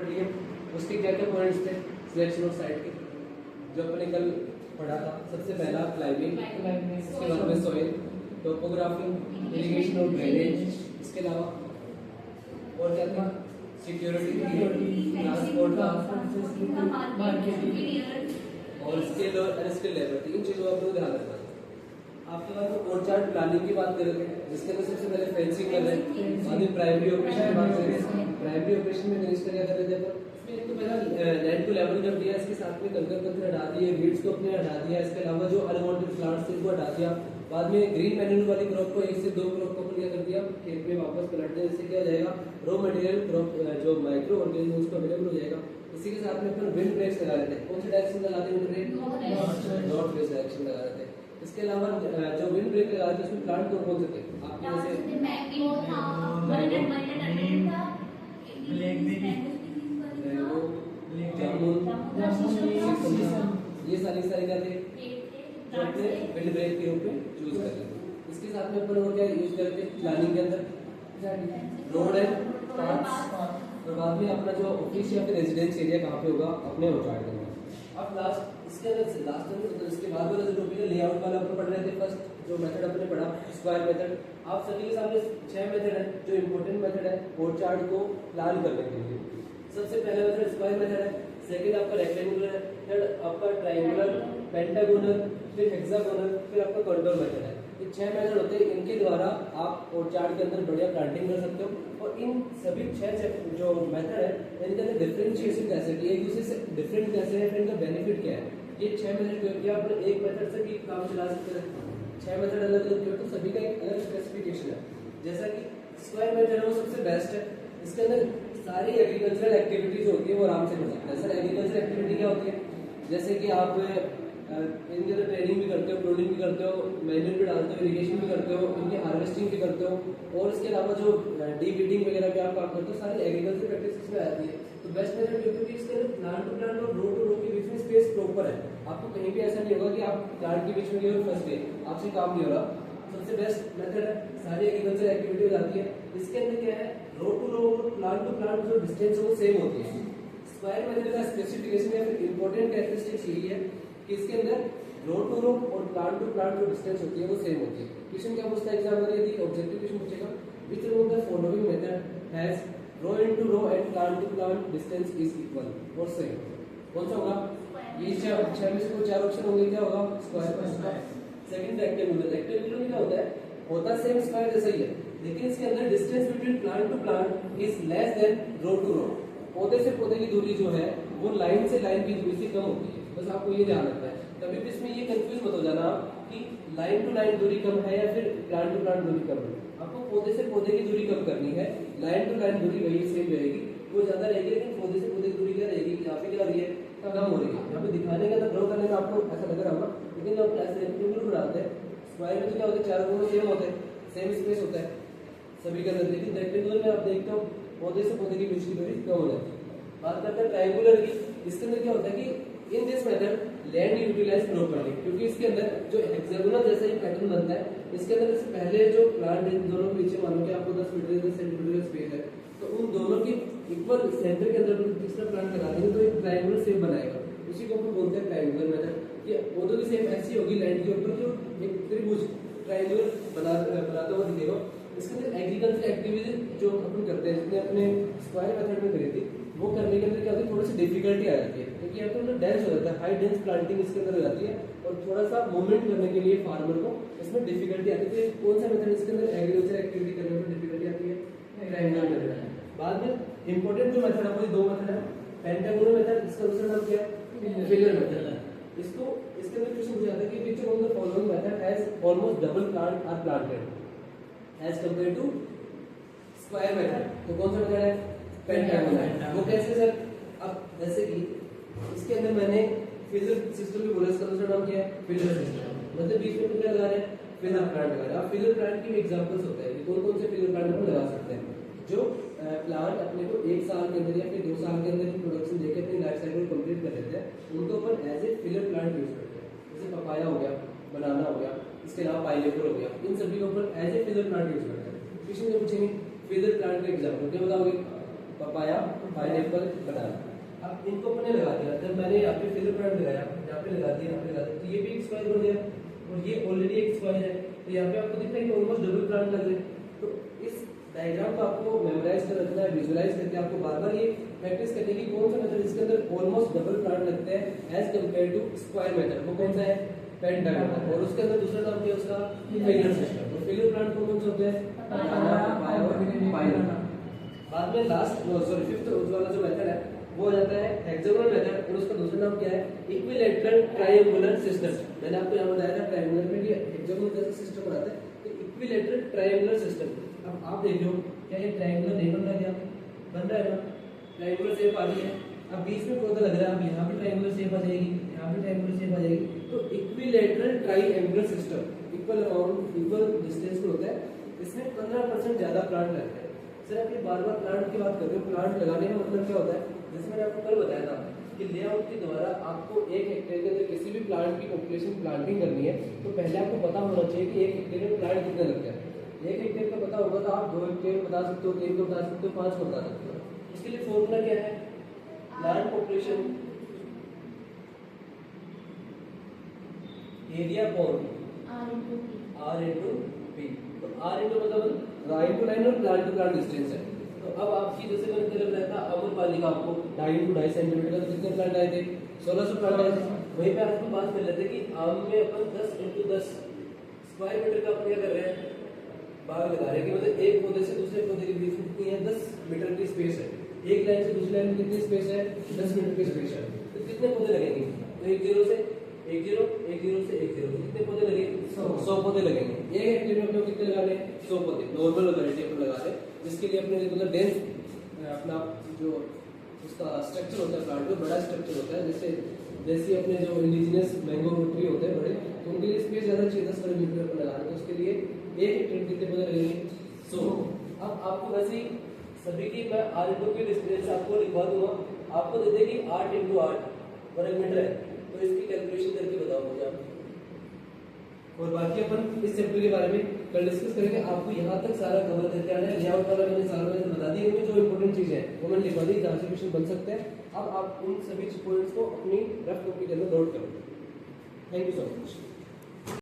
लिए उसके क्या क्या points the selection of site के जो अपने कल पढ़ा था। सबसे पहला क्लाइमेट, इसके बाद में सॉइल, टोपोग्राफी, इरिगेशन और ड्रेनेज, इसके अलावा और क्या था सिक्योरिटी, ट्रांसपोर्ट का और स्किल और अनस्किल लेबर। तीन चीजों का आपको ध्यान रखना है। आपके पास कोड चार्ट प्लानिंग की बात करेंगे जिसके अंदर सबसे पहले फेंसिंग कर रहे हैं, बाद में प्राइमरी ऑपरेशन की बात करेंगे। प्राइमरी ऑपरेशन में नेक्स्ट क्या कर रहे थे अपन तो पहला लैंड को लेवल कर दिया, इसके साथ में कंकर पत्थर हटा दिए, वीड्स को अपने हटा दिया, इसके अलावा जो अनवांटेड प्लांट्स थे उनको हटा दिया। बाद में ग्रीन मैन्यूर वाली क्रॉप को 1 से 2 क्रॉप को अपन क्या कर दिया खेत में वापस पलट दिया। इससे क्या हो जाएगा रॉ मटेरियल क्रॉप जो माइक्रो ऑर्गेनिज्म उसको अवेलेबल हो जाएगा। इसी के साथ में अपन विंड ब्रेक्स लगा देते हैं। कौन से डायरेक्शन लगाते हैं? Wind break north west direction लगा देते हैं। इसके अलावा जो विंड ब्रेक लगाते हैं उसमें प्लांट कौन कौन से थे आपके जैसे मैंगो था, मरीन था, ब्लैकबेरी, जामुन, ये सारी क्या थे जो अपने विंड ब्रेक के रूप में यूज करते हैं। इसके साथ में अपन और क्या यूज करते हैं प्लानिंग के अंदर रोड है, पार्क्स और बाद में अपना जो ऑफिस या फिर रेजिडेंस एरिया कहाँ पे होगा अपने उचाड़ देंगे। अब लास्ट इसके अंदर लास्ट में इसके बाद वाला जो टॉपिक है लेआउट वाला अपन पढ़ रहे थे। फर्स्ट जो मेथड अपने पढ़ा स्क्वायर मेथड। आप सभी के सामने 6 मेथड है जो इंपॉर्टेंट मेथड है कोड चार्ट को प्लान करने के लिए। सबसे पहला मेथड स्क्वायर मेथड है, सेकंड आपका रेक्टेंगुलर है, थर्ड आपका ट्रायंगुलर, पेंटागोनल, फिर हेक्सागोनल, फिर आपका कंटूर मेथड है। ये 6 मेथड होते हैं, इनके द्वारा आप कोड चार्ट के अंदर बढ़िया प्लांटिंग कर सकते हो। और इन सभी 6 जो मेथड है इनके अंदर डिफरेंशिएशन कैसे है, एक दूसरे से डिफरेंट कैसे है, फिर इनका बेनिफिट क्या है। ये 6 मेथड क्या आप एक मेथड से भी काम चला सकते हैं। 6 मेथड अलग अलग क्यों, तो सभी का एक अलग स्पेसिफिकेशन है। जैसा कि स्क्वायर मेथड है वो सबसे बेस्ट है। इसके अंदर सारी एग्रीकल्चरल एक्टिविटीज होती है वो आराम से कर सकते हैं। सर एग्रीकल्चर एक्टिविटी क्या होती है? जैसे कि आप इनके अंदर ट्रेनिंग भी करते हो, प्रूनिंग भी करते हो, मैन्यूर भी डालते हो, इरिगेशन भी करते हो, इनकी हार्वेस्टिंग भी करते हो और इसके अलावा जो डीवीडिंग वगैरह के आप काम करते हो सारी एग्रीकल्चर प्रैक्टिस में आती है। तो बेस्ट मेथड क्योंकि इसके अंदर प्लांट टू प्लांट और रो टू रो के बीच में स्पेस प्रॉपर है। आपको कहीं भी ऐसा नहीं होगा कि आप प्लांट के बीच में गए और फंस गए, आपसे काम नहीं हो रहा। सबसे बेस्ट मेथड है, सारी एग्रीकल्चर एक्टिविटी हो जाती है। इसके अंदर क्या है रो टू रो और प्लांट टू प्लांट जो डिस्टेंस है वो सेम होती है। स्क्वायर मेथड का स्पेसिफिकेशन या फिर इंपॉर्टेंट कैरेक्टरिस्टिक्स यही है कि इसके अंदर रो टू रो और प्लांट टू प्लांट जो डिस्टेंस होती है वो सेम होती है। क्वेश्चन क्या पूछता है एग्जाम में, यदि ऑब्जेक्टिव क्वेश्चन पूछेगा which one of the following method has row into row and plant to plant distance is equal और सेम, कौन सा होगा? ये 6 में से कोई 4 ऑप्शन होंगे, क्या होगा? स्क्वायर। Second rectangular. रेक्टेंगुलर में क्या होता है सेम स्क्वायर जैसा ही है लेकिन इसके अंदर distance between plant to plant is less than row to row. पौधे से पौधे की दूरी जो है वो लाइन से लाइन की दूरी से कम होती है। बस आपको ये ध्यान रखना है। कभी भी इसमें ये कंफ्यूज मत हो जाना कि लाइन टू लाइन दूरी कम है या फिर प्लांट टू प्लांट दूरी कम है। आपको पौधे से पौधे की दूरी कम करनी है। लाइन टू लाइन दूरी वही सेम रहेगी, वो ज्यादा रहेगी लेकिन पौधे से पौधे की दूरी क्या रहेगी? यहाँ पे क्या हो रही है? कम हो रही है। यहाँ पे दिखाने का ड्रॉ करने में आपको ऐसा लग रहा होगा लेकिन जब ऐसे रेक्टेंगुलर बनाते हैं स्क्वायर में तो क्या होता है चारों कोने सेम होते हैं, सेम स्पेस होता है सभी के अंदर। लेकिन रेक्टेंगुलर में आप देखते हो पौधे से पौधे के बीच की दूरी कम हो जाती है। बात करते हैं ट्रायंगुलर की। इसके अंदर क्या होता है कि in this method land utilize properly, क्योंकि इसके अंदर जो हेक्सागोनल जैसा ही पैटर्न बनता है इसके अंदर से पहले जो प्लांट इन दोनों के पीछे मानो कि आपको 10 मीटर 10 सेंटीमीटर का स्पेस है तो उन दोनों के इक्वल सेंटर के अंदर तीसरा प्लांट लगा देंगे तो एक ट्रायंगुलर शेप बनाएगा। उसी को हम बोलते हैं ट्रायंगुलर मेथड। ये पौधों की शेप ऐसी होगी लैंड के ऊपर जो एक त्रिभुज ट्रायंगुलर बनाता हुआ दिखेगा। इसके अंदर एग्रीकल्चर एक्टिविटी जो अपन करते हैं जितने अपने स्क्वायर मेथड में करी थी वो करने के अंदर क्या होती है थोड़ी सी डिफिकल्टी आ जाती है क्योंकि यहाँ पे डेंस हो जाता है, हाई डेंस प्लांटिंग इसके अंदर हो जाती है और थोड़ा सा मूवमेंट करने के लिए फार्मर को इसमें डिफिकल्टी आती है। तो कौन सा मेथड इसके अंदर एग्रीकल्चर एक्टिविटी करने में डिफिकल्टी आती है? Triangular method. बाद में इंपॉर्टेंट जो मेथड है वो 2 मेथड है। पेंटागोनल मेथड, इसका दूसरा नाम क्या है? Filler method. इसको इसके अंदर क्वेश्चन पूछा जाता है कि which of the following method has almost double plant are planted as compared to square method. तो कौन सा मेथड है? पेंटागोनल। वो कैसे सर? अब जैसे कि इसके अंदर मैंने फिलर सिस्टम भी बोला, इसका दूसरा नाम क्या है? Filler system. मतलब बीच में क्या लगा रहे हैं? फिलर प्लांट लगा रहे हैं। अब फिलर प्लांट के एग्जांपल्स होते हैं, कौन कौन से फिलर प्लांट हम लगा सकते हैं? जो प्लांट अपने को 1 साल के अंदर या फिर 2 साल के अंदर प्रोडक्शन देके अपनी लाइफ साइकिल कंप्लीट कर लेते हैं उनको अपन as a filler plant use करते हैं। जैसे पपाया हो गया, बनाना हो गया, इसके अलावा पाइनएप्पल हो गया, इन सभी को अपन as a filler plant use करते हैं। क्वेश्चन में पूछेंगे फिलर प्लांट का एग्जांपल क्या बताओगे? पपाया, पाइनएप्पल, बनाना। अब इनको अपने लगा दिया, जब मैंने यहाँ पे फिगर प्लांट लगाया, यहाँ पे लगा दिया, यहाँ पे लगा दिया, तो ये भी एक स्क्वायर बन गया और ये ऑलरेडी एक स्क्वायर है। तो यहाँ पे आपको दिख रहा है कि ऑलमोस्ट डबल प्लांट लग रहे हैं। तो इस डायग्राम को आपको मेमोराइज कर रखना है, विजुअलाइज करके आपको बार-बार ये प्रैक्टिस करने की कौन सा मेथड जिसके अंदर ऑलमोस्ट डबल प्लांट लगते हैं as compare to square method, वो कौन सा है? पेंटागन। और उसके अंदर दूसरा नाम क्या है उसका? Figure system. और फिगर प्लांट कौन से होते हैं? बाद में लास्ट सॉरी फिफ्थ वाला जो मेथड है वो हो जाता है हेक्सागोनल मेथड और उसका दूसरा नाम क्या है? Equilateral triangular system. मैंने आपको यहाँ बताया था ट्रायंगुलर में कि हेक्सागोनल जैसा सिस्टम बनाते हैं, तो इक्विलैटरल ट्रायंगुलर सिस्टम। अब आप देख लो क्या ये ट्रायंगुलर नहीं बन रहा? क्या बन रहा है ना? ट्रायंगुलर शेप आ रही है। अब बीच में पौधा लग रहा है, अब यहाँ भी ट्रायंगुलर शेप आ जाएगी, यहाँ भी ट्रायंगुलर शेप आ जाएगी। तो equilateral triangular system equal amount equal distance पे होता है, इसमें 15% ज्यादा प्लांट लगते हैं। सर आप ये बार-बार प्लांट की बात कर रहे हो, प्लांट लगाने का मतलब क्या होता है? जैसे मैंने आपको कल बताया था कि लेआउट के द्वारा आपको एक हेक्टेयर के अंदर किसी भी प्लांट की पॉपुलेशन प्लांटिंग करनी है तो पहले आपको पता होना चाहिए कि एक हेक्टेयर में प्लांट कितने लगते हैं। एक हेक्टेयर का पता होगा तो आप 2 हेक्टेयर बता सकते हो, 3 को बता सकते हो, 5 को बता सकते हो। इसके लिए फॉर्मूला क्या है? Plant population area upon R into P। तो R into मतलब लाइन टू लाइन और प्लांट टू प्लांट डिस्टेंस है। तो अब आपकी जैसे मैंने कल बताया था अम्रपाली का आपको 2.5 into 2.5 सेंटीमीटर का कितने प्लांट आए थे? 1600 प्लांट आए थे। वहीं पे आज हम बात कर लेते हैं कि आम में अपन 10 into 10 स्क्वायर मीटर का अपन क्या कर रहे हैं? बाग लगा रहे हैं कि मतलब एक पौधे से दूसरे पौधे के बीच में कितनी है? 10 मीटर की स्पेस है। एक लाइन से दूसरी लाइन में कितनी स्पेस है? 10 मीटर की स्पेस है। तो कितने पौधे लगेंगे? तो 1 0 से 1 0 1 0 से 1 0 कितने पौधे लगेंगे? 100 पौधे लगेंगे। एक हेक्टेयर में अपने कितने लगाने हैं? 100 पौधे नॉर्मल लोकेलिटी पर लगा रहे हैं, जिसके लिए अपने मतलब डेंस अपना जो उसका स्ट्रक्चर होता है प्लांट का बड़ा स्ट्रक्चर होता है, जैसे अपने जो इंडिजिनियस मैंगो ट्री होते हैं बड़े, तो उनके लिए स्पेस ज्यादा चाहिए 10 वर्ग मीटर पर लगा रहे हैं। तो उसके लिए एक हेक्टेयर कितने पौधे लगेंगे? 100। अब आपको वैसे ही सभी की मैं R into की डिस्टेंस आपको लिखवा दूंगा, आपको दे देगी 8 into 8 वर्ग मीटर है। तो इसकी कैलकुलेशन करके बताओ मुझे आप। और बाकी अपन इस चैप्टर के बारे में कल डिस्कस करेंगे। आपको यहाँ तक सारा कवर करके आना है। लेआउट वाला मैंने सारा मैंने बता दी, इनमें जो इंपॉर्टेंट चीजें हैं वो मैंने लिखवा दी जहाँ से क्वेश्चन बन सकते हैं। अब आप उन सभी पॉइंट्स को अपनी रफ कॉपी के अंदर नोट करो। Thank you so much.